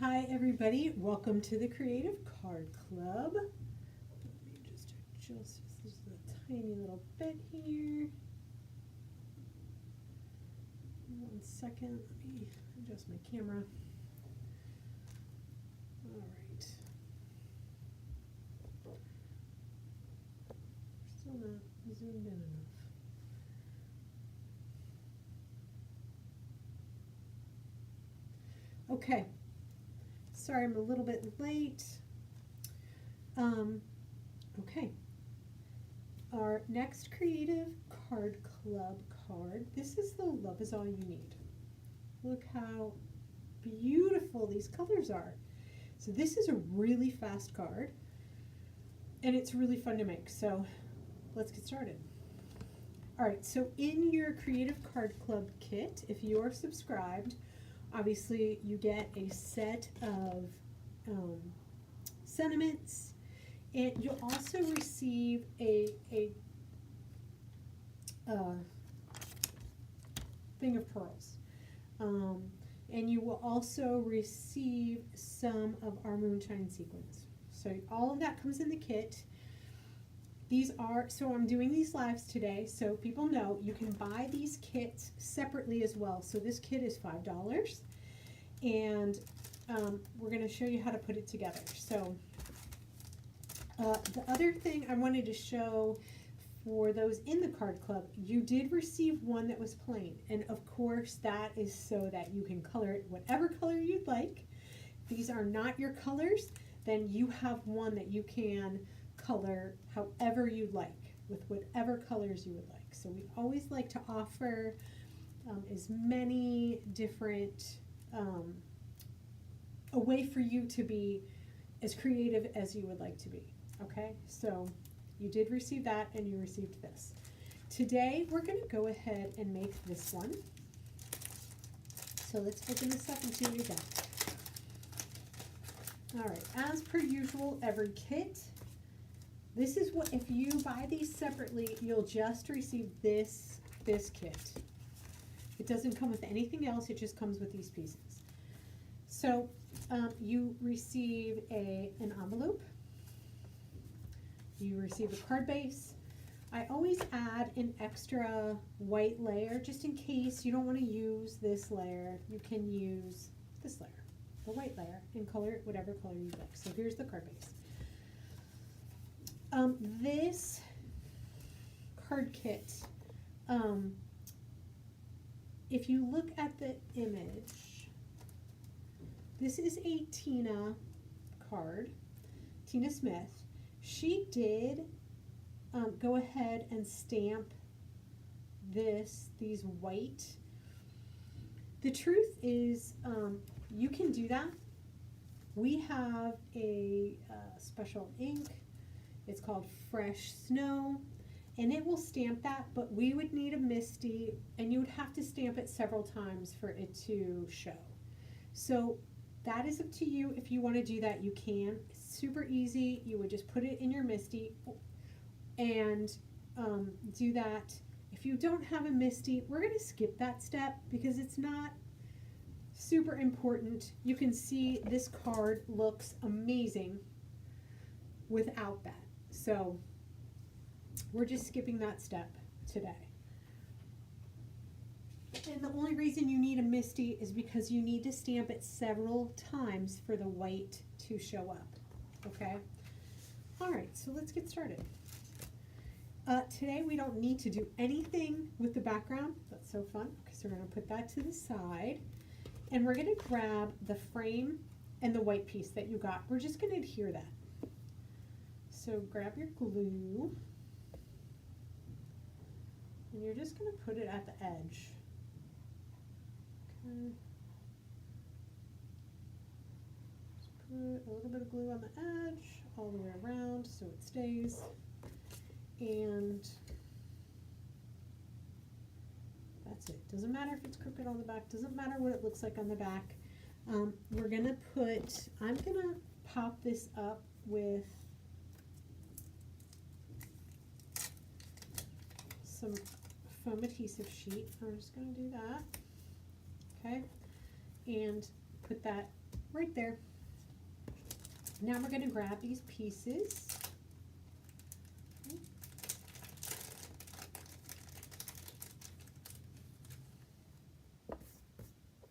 Hi everybody, welcome to the Creative Card Club. Let me just adjust this is a tiny little bit here. One second, let me adjust my camera. All right. Still not zoomed in enough. Okay. Sorry, I'm a little bit late. Okay. Our next Creative Card Club card. This is the Love Is All You Need. Look how beautiful these colors are. So this is a really fast card, and it's really fun to make. So let's get started. All right, so in your Creative Card Club kit, if you are subscribed, obviously you get a set of sentiments, and you'll also receive a thing of pearls. And you will also receive some of our moonshine sequins. So all of that comes in the kit. These are, so I'm doing these lives today so people know you can buy these kits separately as well. So this kit is $5, and we're going to show you how to put it together. So the other thing I wanted to show for those in the card club, you did receive one that was plain, and of course that is so that you can color it whatever color you'd like. If these are not your colors, then you have one that you can color however you'd like, with whatever colors you would like. So we always like to offer as many different, a way for you to be as creative as you would like to be. Okay, so you did receive that, and you received this. Today we're going to go ahead and make this one. So let's open this up and see what we got. All right, as per usual, every kit, this is what, if you buy these separately, you'll just receive this kit. It doesn't come with anything else, it just comes with these pieces. So you receive an envelope, you receive a card base. I always add an extra white layer just in case you don't want to use this layer. You can use this layer, the white layer, and color it whatever color you like. So here's the card base. This card kit, if you look at the image, this is a Tina card, Tina Smith. She did go ahead and stamp these white. The truth is, you can do that. We have a special ink. It's called Fresh Snow, and it will stamp that, but we would need a MISTI, and you would have to stamp it several times for it to show. So that is up to you. If you want to do that, you can. It's super easy. You would just put it in your MISTI and do that. If you don't have a MISTI, we're going to skip that step because it's not super important. You can see this card looks amazing without that. So we're just skipping that step today. And the only reason you need a MISTI is because you need to stamp it several times for the white to show up. Okay? All right, so let's get started. Today we don't need to do anything with the background. That's so fun. Okay, so we're going to put that to the side. And we're going to grab the frame and the white piece that you got. We're just going to adhere that. So grab your glue, and you're just going to put it at the edge. Okay. Just put a little bit of glue on the edge, all the way around so it stays. And that's it. Doesn't matter if it's crooked on the back, doesn't matter what it looks like on the back. We're going to put, I'm going to pop this up with some foam adhesive sheet. I'm just going to do that, okay, and put that right there. Now we're going to grab these pieces.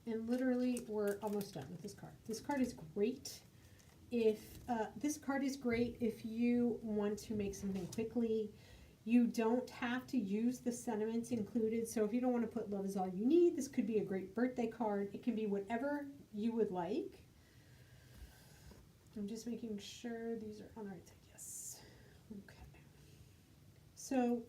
And literally, we're almost done with this card. This card is great if you want to make something quickly. You don't have to use the sentiments included. So if you don't want to put love is all you need, this could be a great birthday card. It can be whatever you would like. I'm just making sure these are on the right side. Yes. Okay. So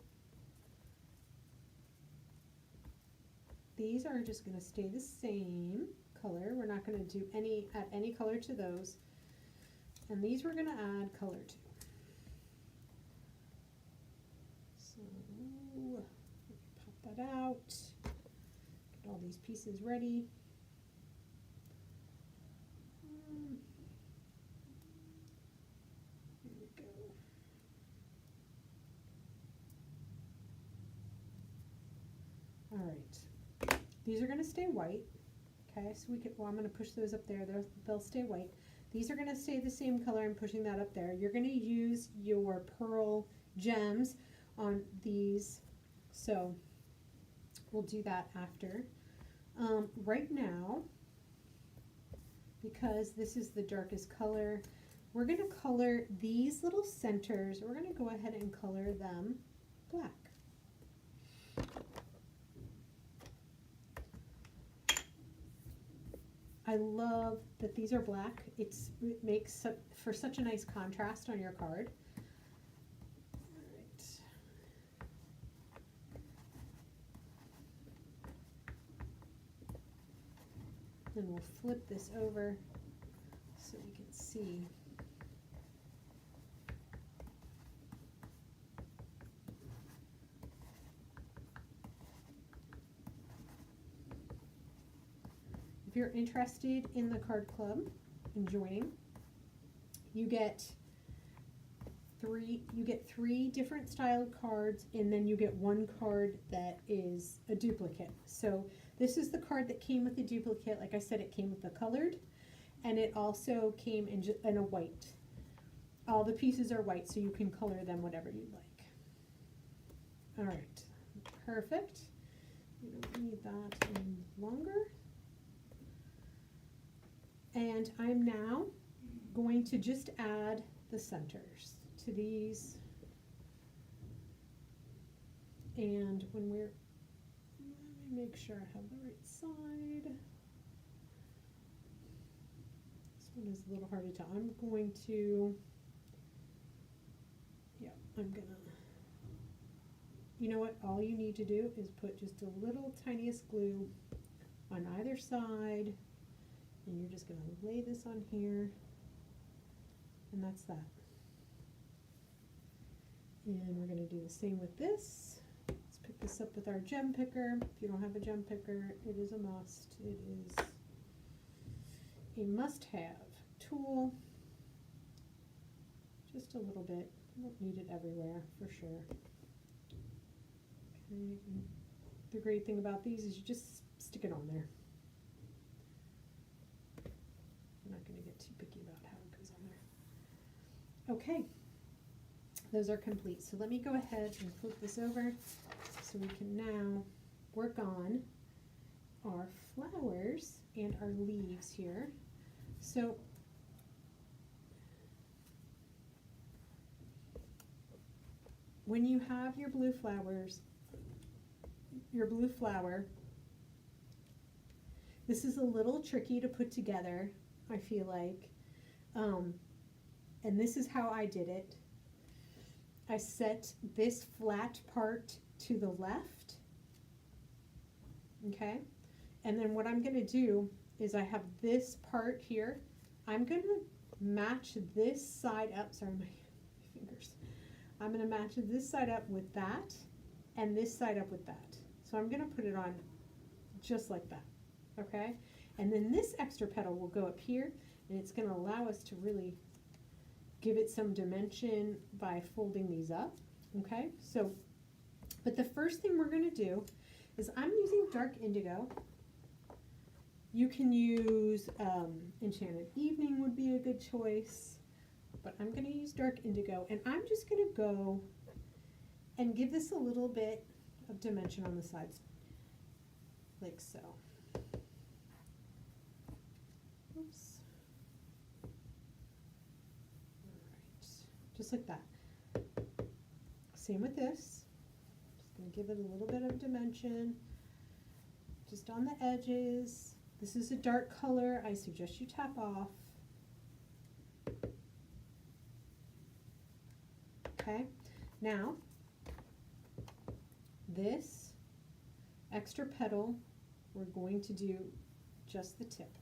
these are just going to stay the same color. We're not going to do add any color to those. And these we're going to add color to. So pop that out. Get all these pieces ready. Here we go. All right. These are going to stay white. Okay, so I'm going to push those up there. They'll stay white. These are going to stay the same color. I'm pushing that up there. You're going to use your pearl gems on these. So we'll do that after. Right now, because this is the darkest color, we're going to color these little centers. We're going to go ahead and color them black. I love that these are black. It makes for such a nice contrast on your card. All right. Then we'll flip this over so we can see. If you're interested in the card club and joining, you get three different styled cards, and then you get one card that is a duplicate. So this is the card that came with the duplicate. Like I said, it came with the colored, and it also came in a white. All the pieces are white, so you can color them whatever you'd like. All right, perfect. We don't need that any longer. And I'm now going to just add the centers to these. And when let me make sure I have the right side. This one is a little hard to tell. I'm going to, you know what? All you need to do is put just a little tiniest glue on either side. And you're just going to lay this on here, and that's that. And we're going to do the same with this. Let's pick this up with our gem picker. If you don't have a gem picker, it is a must. It is a must-have tool. Just a little bit. You don't need it everywhere, for sure. Okay. And the great thing about these is you just stick it on there. I'm not going to get too picky about how it goes on there. Okay, those are complete. So let me go ahead and flip this over so we can now work on our flowers and our leaves here. So when you have your blue flowers, your blue flower, this is a little tricky to put together, I feel like, and this is how I did it. I set this flat part to the left, okay, and then what I'm going to do is I have this part here. I'm going to match this side up, sorry, my fingers. I'm going to match this side up with that and this side up with that. So I'm going to put it on just like that, okay? And then this extra petal will go up here, and it's going to allow us to really give it some dimension by folding these up, okay? So, but the first thing we're going to do is I'm using dark indigo. You can use Enchanted Evening would be a good choice, but I'm going to use Dark Indigo, and I'm just going to go and give this a little bit of dimension on the sides, like so. Oops. All right, just like that. Same with this. Just going to give it a little bit of dimension, just on the edges. This is a dark color. I suggest you tap off. Okay, now this extra petal, we're going to do just the tip.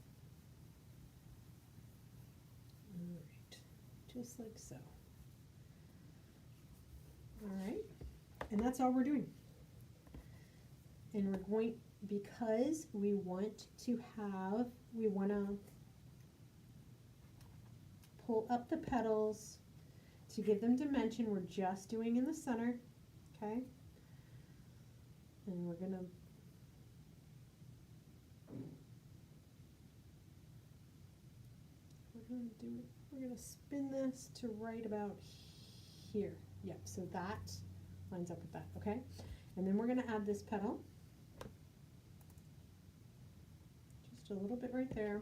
All right, just like so. All right, and that's all we're doing. And we're going, because we want to pull up the petals to give them dimension. We're just doing in the center, okay? And we're gonna spin this to right about here. Yep, so that lines up with that, okay? And then we're gonna add this petal. Just a little bit right there,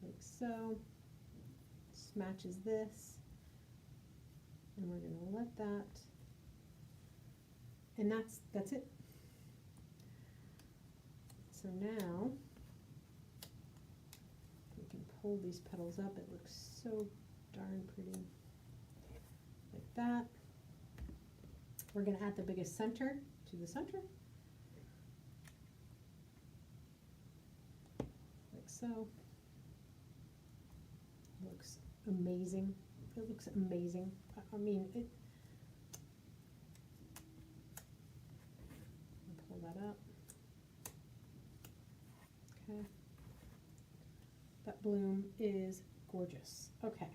like so. This matches this, and we're gonna let that, and that's it. So now we can pull these petals up. It looks so darn pretty, like that. We're gonna add the biggest center to the center, like so. Looks amazing. It looks amazing. I mean, it. Pull that up. Okay. That bloom is gorgeous. Okay.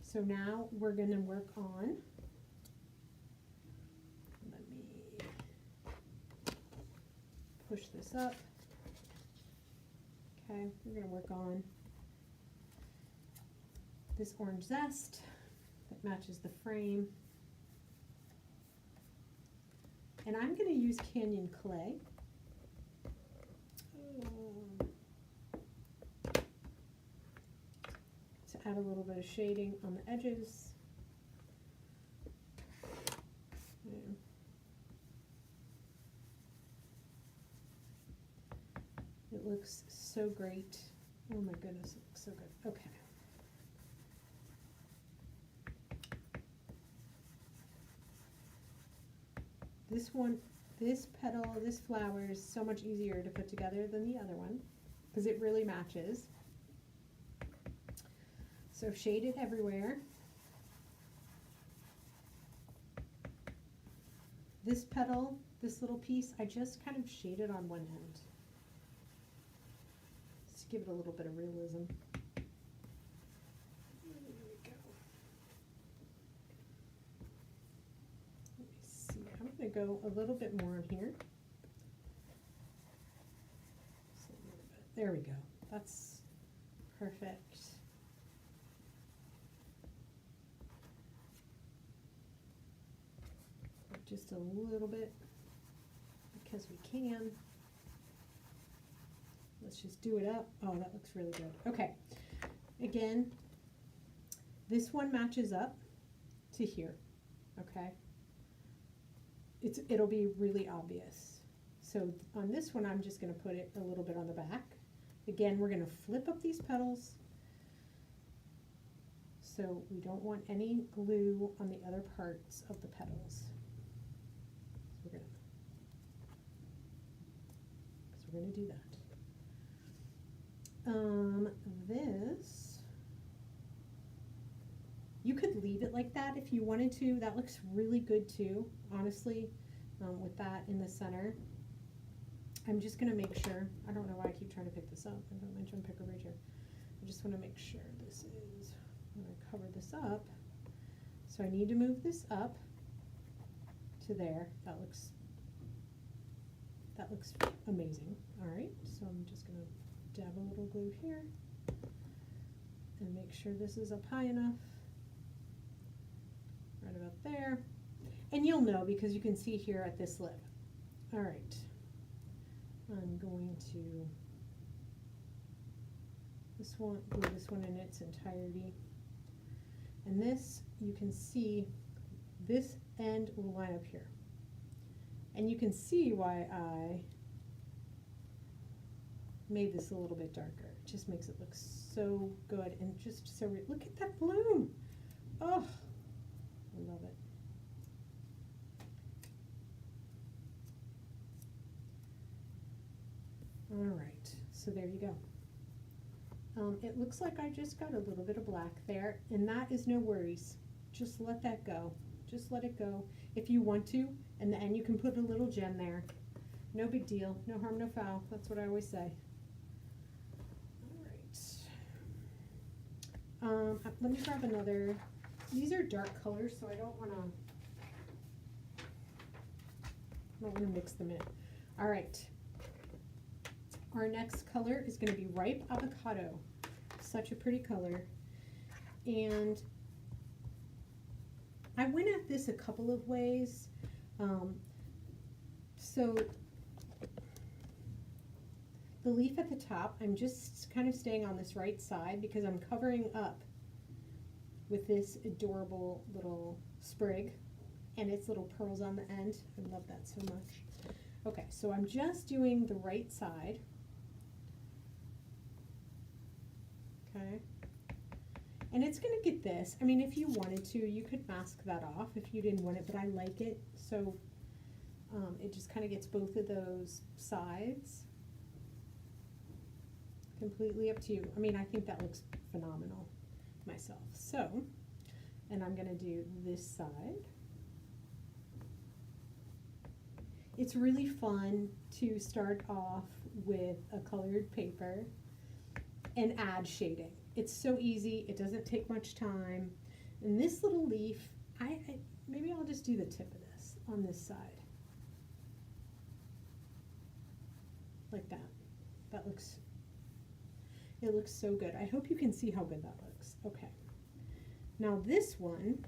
So now we're going to work on. Let me push this up. Okay. We're going to work on this orange zest that matches the frame. And I'm going to use Canyon Clay. To add a little bit of shading on the edges. It looks so great. Oh my goodness, it looks so good. Okay. This one, this petal, this flower is so much easier to put together than the other one because it really matches. So shade it everywhere. This petal, this little piece, I just kind of shaded on one end. Just to give it a little bit of realism. There we go. Let me see, I'm going to go a little bit more on here. Just a little bit. There we go. That's perfect. Just a little bit because we can. Let's just do it up. Oh, that looks really good. Okay. Again, this one matches up to here. Okay. It'll be really obvious. So on this one, I'm just going to put it a little bit on the back. Again, we're going to flip up these petals. So we don't want any glue on the other parts of the petals. We're going to do that. This, you could leave it like that if you wanted to. That looks really good too, honestly, with that in the center. I'm just going to make sure, I don't know why I keep trying to pick this up. I don't mention picker right here. I just want to make sure this is, I'm going to cover this up. So I need to move this up to there. That looks That looks amazing. All right, so I'm just gonna dab a little glue here and make sure this is up high enough. Right about there. And you'll know because you can see here at this lip. All right, I'm going to glue this one in its entirety. And this, you can see this end will line up here. And you can see why I made this a little bit darker. It just makes it look so good and just so, look at that bloom. Oh, I love it. All right, so there you go. It looks like I just got a little bit of black there, and that is no worries. Just let that go. Just let it go. If you want to, and then you can put a little gem there. No big deal. No harm, no foul. That's what I always say. All right. Let me grab another. These are dark colors, so I don't want to mix them in. All right. Our next color is going to be Ripe Avocado. Such a pretty color. And I went at this a couple of ways. So the leaf at the top, I'm just kind of staying on this right side because I'm covering up with this adorable little sprig and its little pearls on the end. I love that so much. Okay, so I'm just doing the right side. Okay. And it's going to get this. I mean, if you wanted to, you could mask that off if you didn't want it, but I like it. So it just kind of gets both of those sides. Completely up to you. I mean, I think that looks phenomenal myself. So, and I'm going to do this side. It's really fun to start off with a colored paper and add shading. It's so easy, it doesn't take much time. And this little leaf, maybe I'll just do the tip of this on this side. Like that. That looks, it looks so good. I hope you can see how good that looks. Okay. Now this one,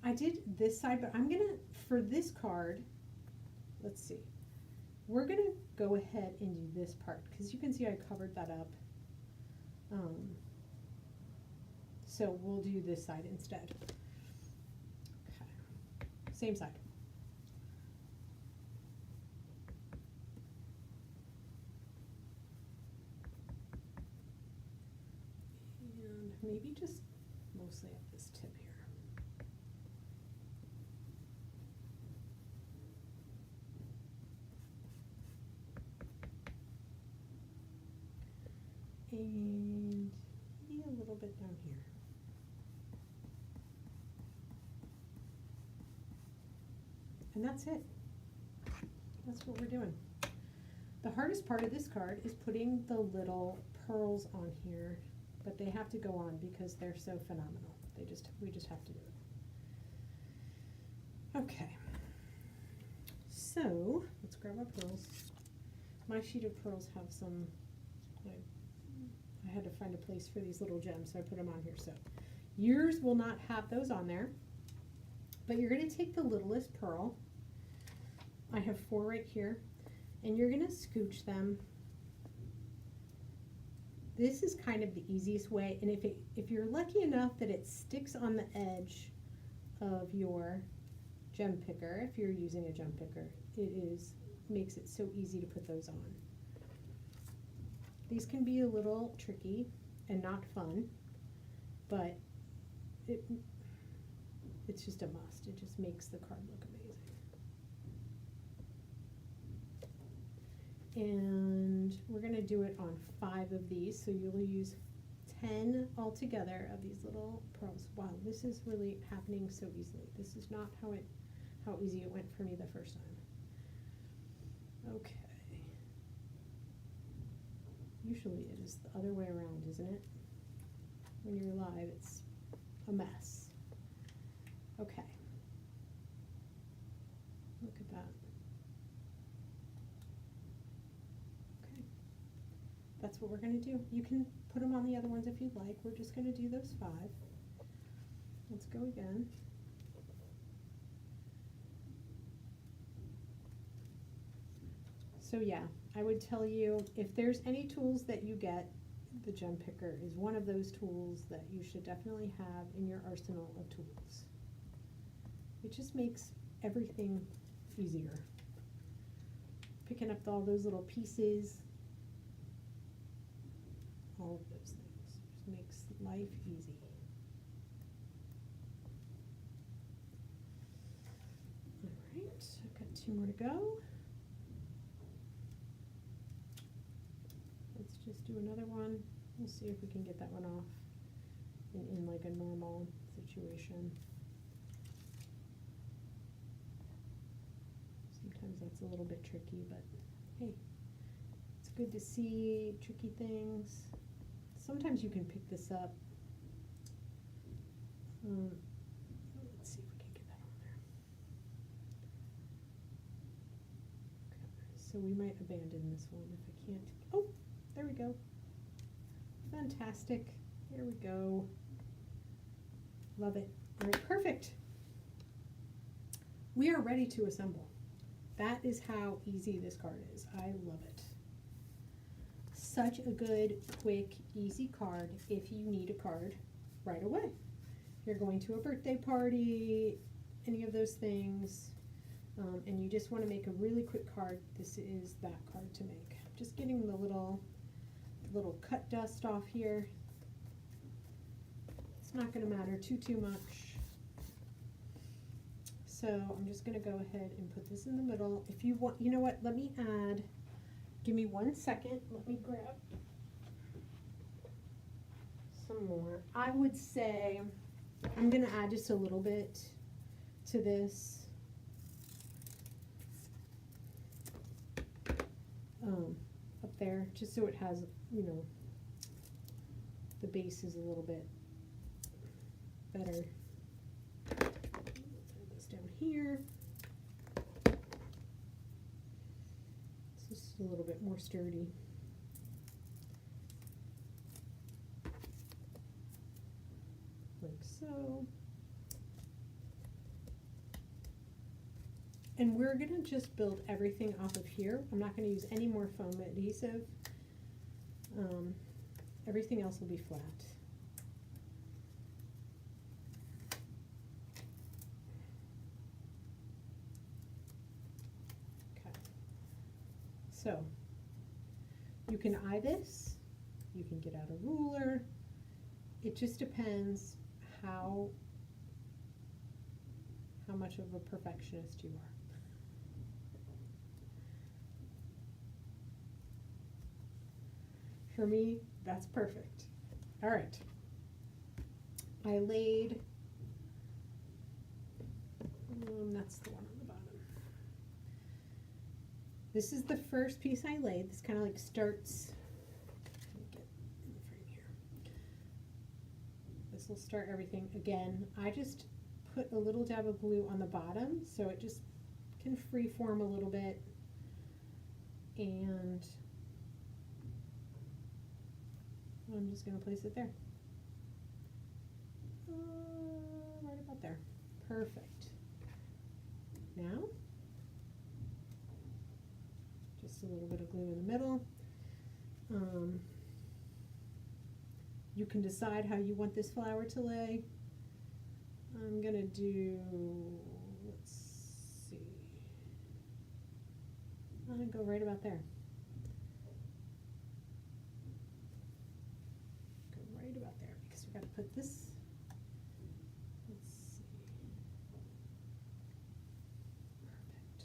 I did this side, but I'm gonna, for this card, let's see. We're going to go ahead and do this part because you can see I covered that up. So we'll do this side instead. Okay. Same side. And maybe just mostly at this tip here. And maybe a little bit down here. And that's it. That's what we're doing. The hardest part of this card is putting the little pearls on here, but they have to go on because they're so phenomenal. We just have to do it. Okay. So let's grab our pearls. My sheet of pearls have some, I had to find a place for these little gems, so I put them on here. So yours will not have those on there, but you're going to take the littlest pearl. I have 4 right here, and you're going to scooch them. This is kind of the easiest way, and if you're lucky enough that it sticks on the edge of your gem picker, if you're using a gem picker, makes it so easy to put those on. These can be a little tricky and not fun, but it's just a must. It just makes the card look amazing. And we're going to do it on 5 of these, so you'll use 10 altogether of these little pearls. Wow, this is really happening so easily. This is not how easy it went for me the first time. Okay. Usually it is the other way around, isn't it? When you're live, it's a mess. Okay. Look at that. that's what we're gonna do. You can put them on the other ones if you'd like. We're just gonna do those 5. Let's go again. So yeah, I would tell you, if there's any tools that you get, the gem picker is one of those tools that you should definitely have in your arsenal of tools. It just makes everything easier. Picking up all those little pieces, all of those things, just makes life easy. All right, I've got 2 more to go. Let's just do another one. We'll see if we can get that one off in like a normal situation. Sometimes that's a little bit tricky, but hey, it's good to see tricky things. Sometimes you can pick this up. Let's see if we can get that on there. Okay, so we might abandon this one if I can't. Oh, there we go. Fantastic. There we go. Love it. All right, perfect. We are ready to assemble. That is how easy this card is. I love it. Such a good, quick, easy card if you need a card right away. If you're going to a birthday party, any of those things, and you just want to make a really quick card, this is that card to make. Just getting the little cut dust off here. It's not going to matter too much. So I'm just going to go ahead and put this in the middle. If you want, you know what, let me add, give me 1 second. Let me grab some more. I would say I'm going to add just a little bit to this. Up there, just so it has, you know, the base is a little bit better. Throw this down here. It's just a little bit more sturdy. Like so. And we're going to just build everything off of here. I'm not going to use any more foam adhesive. Everything else will be flat. Okay. So, you can eye this. You can get out a ruler. It just depends how much of a perfectionist you are. For me, that's perfect. All right. I laid, that's the one on the bottom. This is the first piece I laid. This kind of like starts, let me get in the frame here. This will start everything. Again, I just put a little dab of glue on the bottom so it just can free form a little bit, and I'm just going to place it there. Right about there. Perfect. Now, just a little bit of glue in the middle. You can decide how you want this flower to lay. I'm going to do, let's see, I'm going to go right about there. Got to put this, let's see, perfect.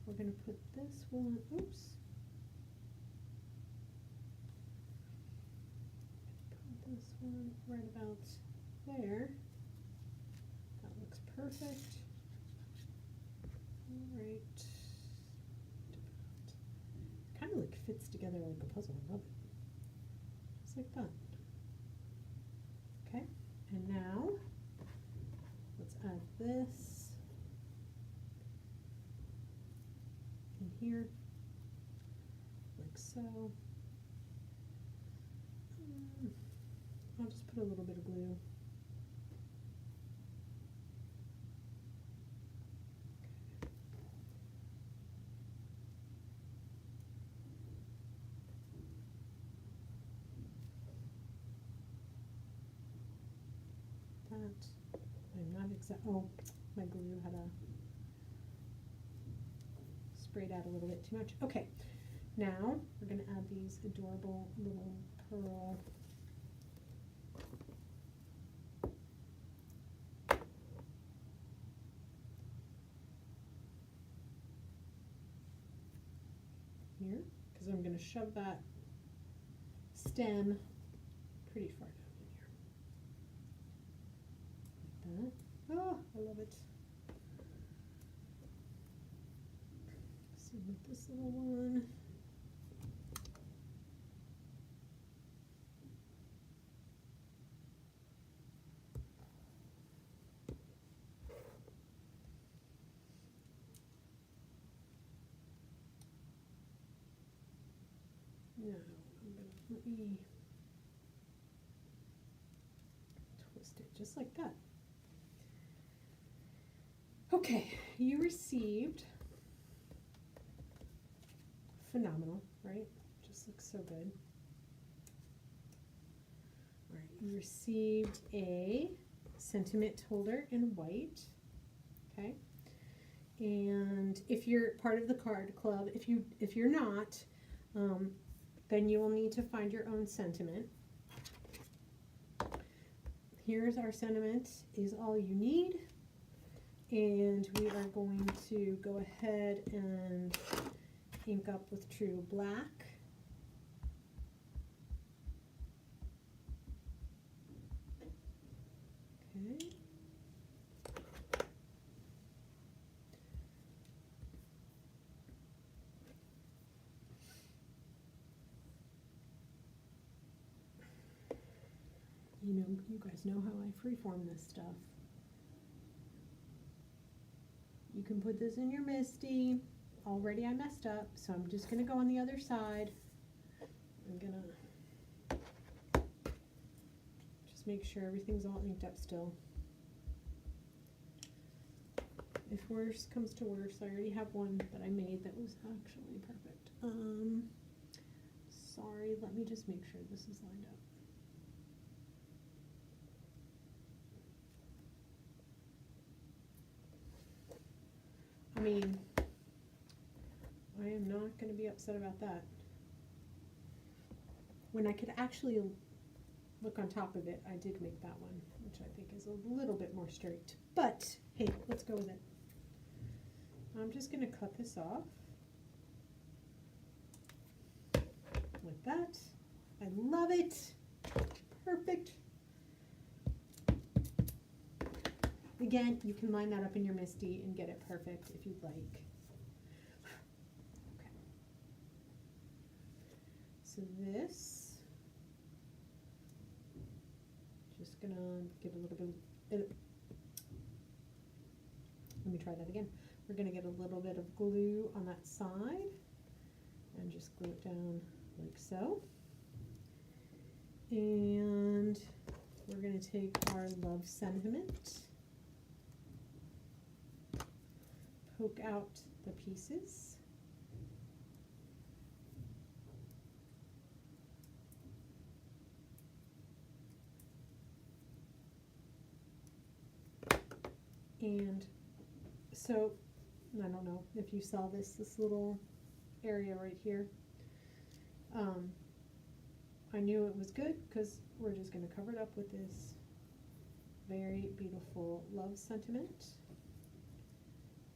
We're going to put this one, oops. Put this one right about there. That looks perfect. All right. Kind of like fits together like a puzzle. I love it. Just like that. Okay, and now let's add this in here, like so. I'll just put a little bit of glue. That, I'm not exact, oh, my glue had sprayed out a little bit too much. Okay, now we're going to add these adorable little pearl here, because I'm going to shove that stem pretty far down in here. Like that. Oh, I love it. Same with this little one. Now, let me twist it just like that. Okay, you received, phenomenal, right? Just looks so good. All right, you received a sentiment holder in white, okay? And if you're part of the card club, if you're not, then you will need to find your own sentiment. Here's our sentiment, is all you need. And we are going to go ahead and ink up with True Black. Okay. You know, you guys know how I freeform this stuff. You can put this in your MISTI. Already I messed up, so I'm just going to go on the other side. I'm going to just make sure everything's all inked up still. If worse comes to worse, I already have one that I made that was actually perfect. Sorry, let me just make sure this is lined up. I mean, I am not going to be upset about that. When I could actually look on top of it, I did make that one, which I think is a little bit more straight. But, hey, let's go with it. I'm just going to cut this off. Like that. I love it. Perfect. Again, you can line that up in your MISTI and get it perfect if you'd like. Okay. So this, just gonna get a little bit, let me try that again. We're gonna get a little bit of glue on that side and just glue it down like so. And we're gonna take our love sentiment, poke out the pieces, and so I don't know if you saw this little area right here. I knew it was good because we're just going to cover it up with this very beautiful love sentiment.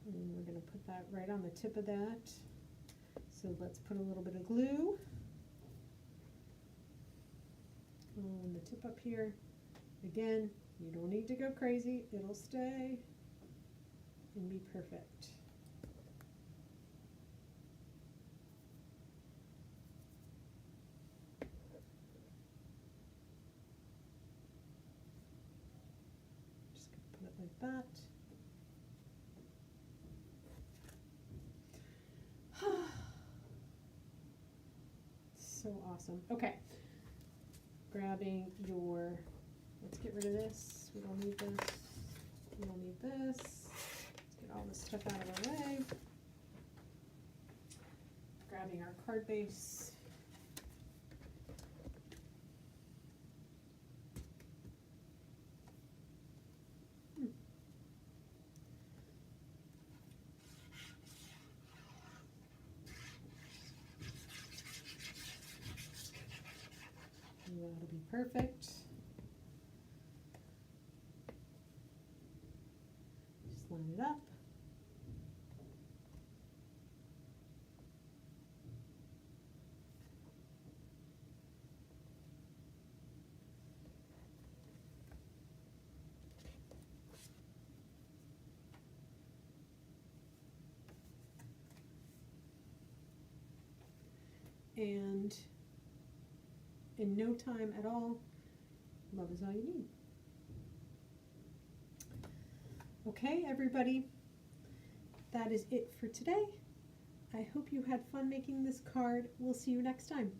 And we're going to put that right on the tip of that. So let's put a little bit of glue on the tip up here. Again, you don't need to go crazy. It'll stay and be perfect. Just going to put it like that. So awesome. Okay. grabbing your, let's get rid of this, we don't need this, we don't need this, let's get all this stuff out of our way. Grabbing our card base. That'll be perfect. Just line it up. And in no time at all, love is all you need. Okay, everybody, that is it for today. I hope you had fun making this card. We'll see you next time.